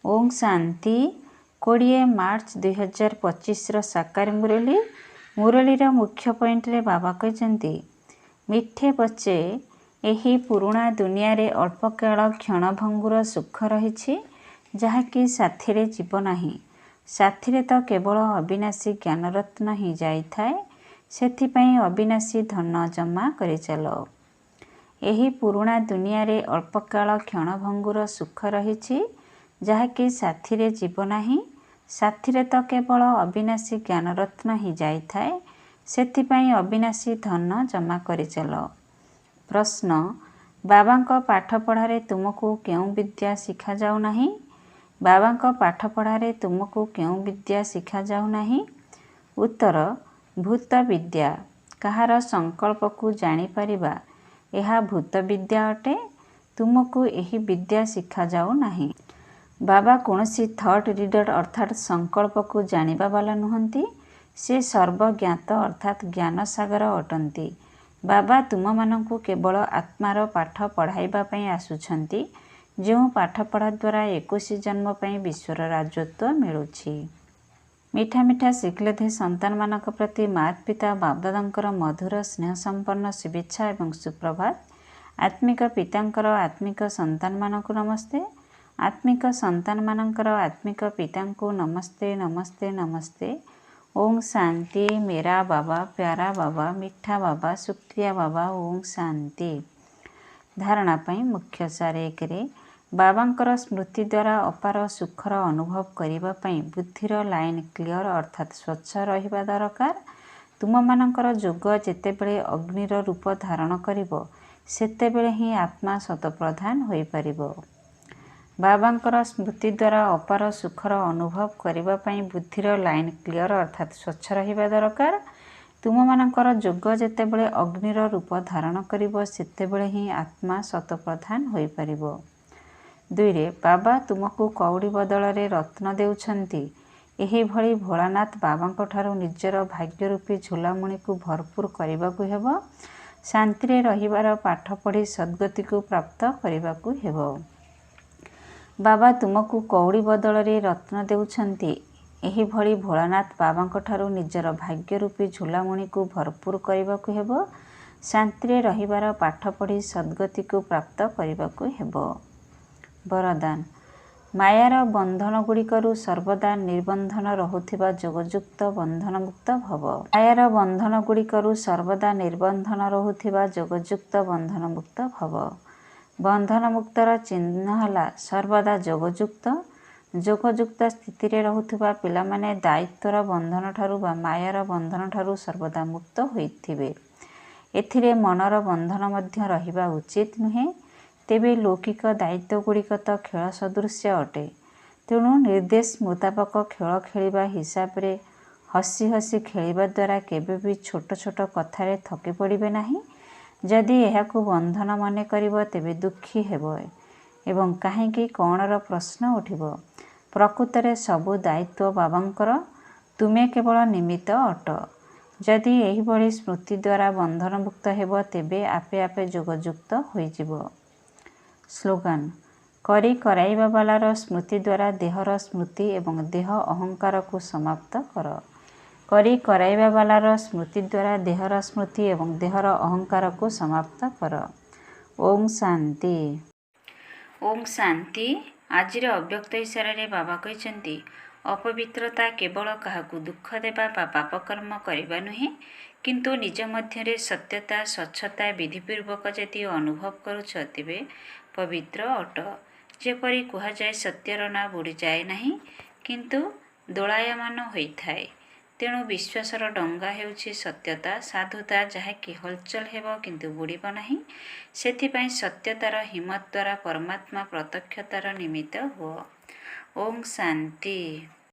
ओम शांति 20 मार्च 2025 साकार मुरली मुरलीर मुख्य पॉइंट रे बाबा कहते मिठे बच्चे यही पुराणा दुनिया रे अल्प काल क्षणभंगुर सुख रही जहाँकि साथी जीव नाही। साथी तो केवल अविनाशी ज्ञानरत्न ही जाए सेथिपाई अविनाशी धन जमा कर चल। यही पुराणा दुनिया रे अल्प काल क्षणभंगुर सुख रही जहाँकि साथी जीव नाही। साथी तो केवल अविनाशी ज्ञानरत्न ही जाए सेथिपाई अविनाशी धन जमा कर चल। प्रश्न बाबा पाठ पढ़ारे तुमको क्यों विद्या शिखा जाऊ नहीं? बाबा पाठ पढ़ारे तुमको क्यों विद्या शिखा जाऊ नहीं? उत्तर भूत विद्या कहार संकल्प को जानी परिबा यह भूत विद्या अटे। तुमको यही विद्या शिखा जाऊ नहीं। बाबा कौनसी थॉट रीडर अर्थात संकल्प को जानिबा वाला नुहंती। से सर्वज्ञात अर्थात ज्ञान सागर अटंती। बाबा तुम मानंकु केवल आत्मार पाठ पढ़ाइबा पई आसुछंती जो पाठ पढ़ा द्वारा 21 जन्म पई विश्वर राजत्व मिलुछि। मीठा मीठा शिखलेधे संतान मानक प्रति माता पिता बापदादांकर मधुर स्नेह संपन्न शुभेच्छा एवं सुप्रभात। आत्मिक पितांकर आत्मिक संतान मानक नमस्ते। आत्मिक संतान मानकर आत्मिक पिता को नमस्ते नमस्ते नमस्ते। ओम शांति मेरा बाबा प्यारा बाबा मिठा बाबा शुक्रिया बाबा ओम शांति। धारणा पई मुख्य सार एक बाबांकर स्मृति द्वारा अपार सुखर अनुभव करिबा पई बुद्धिर लाइन क्लियर अर्थात स्वच्छ रहिबा दरकार। तुम मानकर जोग जेतेबेले अग्निर रूप धारण करिवो सेतेबेले ही आत्मा शतप्रधान होई परिबो। बाबांकर स्मृति द्वारा अपार सुखर अनुभव करिबा पई बुद्धिर लाइन क्लियर अर्थात स्वच्छ रहिबा दरकार। तुम मानकर जोग जेतेबेले अग्निर रूप धारण करिवो सेतेबेले ही आत्मा शतप्रधान होई परिबो। 2 बाबा तुमको कौड़ी बदल रे रत्न देउछंती। एही भली भोलानाथ बाबांको ठारू निजर भाग्य रूपी झोलामुणी को भरपूर करिबाकू हेबो। शांति रे रहिबार पाठ पढ़ी सद्गति को प्राप्त करिबाकू हेबो। बाबा तुमको कौड़ी बदल रे रत्न देउछंती। एही भली भोलानाथ बाबांको ठारू निजर भाग्य रूपी झोलामुणी को भरपूर करिबाकू हेबो। शांति रे रहिबार पाठ पढ़ी सद्गति को प्राप्त करिबाकू हेबो। वरदान मायार बंधन गुड़िकरू सर्वदा निर्बंधन रहुथिबा जोगयुक्त बंधन मुक्त भव। मायार बंधन गुड़िकरू सर्वदा निर्बंधन रहुथिबा जोगयुक्त बंधन मुक्त भव। बंधन मुक्तर चिन्ह है सर्वदा जोगयुक्त। जोगयुक्त स्थिति रे रहुथिबा पिला माने दायित्वर बंधन ठारू बा मायार बंधन ठारू सर्वदा मुक्त होइथिबे। एथिरे मनर बंधन मध्य रहिबा उचित नुहे। तेबे लौकिक दायित्व गुड़िक तो खेल सदृश्य अटे। तेणु निर्देश मुताबक खेल खेलिबा हिसाब रे हसी हसी खेलिबा द्वारा केबे भी छोट छोट कथारे थकी पड़िबे नाही। जदि एहाकु बंधन मने करिबो तेबे दुखी हेबो एवं काहेकि कौनर प्रश्न उठिबो। प्रकृतरे सबु दायित्व बाबांकर तुमे केवल निमित्त अट। जदि एही भली स्मृति द्वारा बंधन मुक्त हेबो तेबे आपे आपे जोगयुक्त होइजिबो। स्लोगान करी कराइबा वालार स्मृति द्वारा देहर स्मृति एवं देह अहंकार को समाप्त कर। करी कराइबा वालार स्मृति द्वारा देहर स्मृति एवं देहर अहंकार को समाप्त कर। ओम शांति। ओम शांति आजिर अव्यक्त इशारे बाबा कहते अपवित्रता केवल काहाकू दुख देवा बा पाप कर्म करवा नुहे किंतु निज मध्य सत्यता स्वच्छता विधिपूर्वक जदि अनुभव करुछ तेबे पवित्र अट। जेपरी कुहाजाए सत्यर ना बुड़ी जाए नहीं किंतु दोलायमान होइथाए। तेणु विश्वासर डंगा हेउछि सत्यता साधुता जहाँकि हलचल हेब किंतु बुड़ीब नहीं। सेथिपाई सत्यतार हिम्मत द्वारा परमात्मा प्रत्यक्षतार निमित्त हुओ। ओम शांति।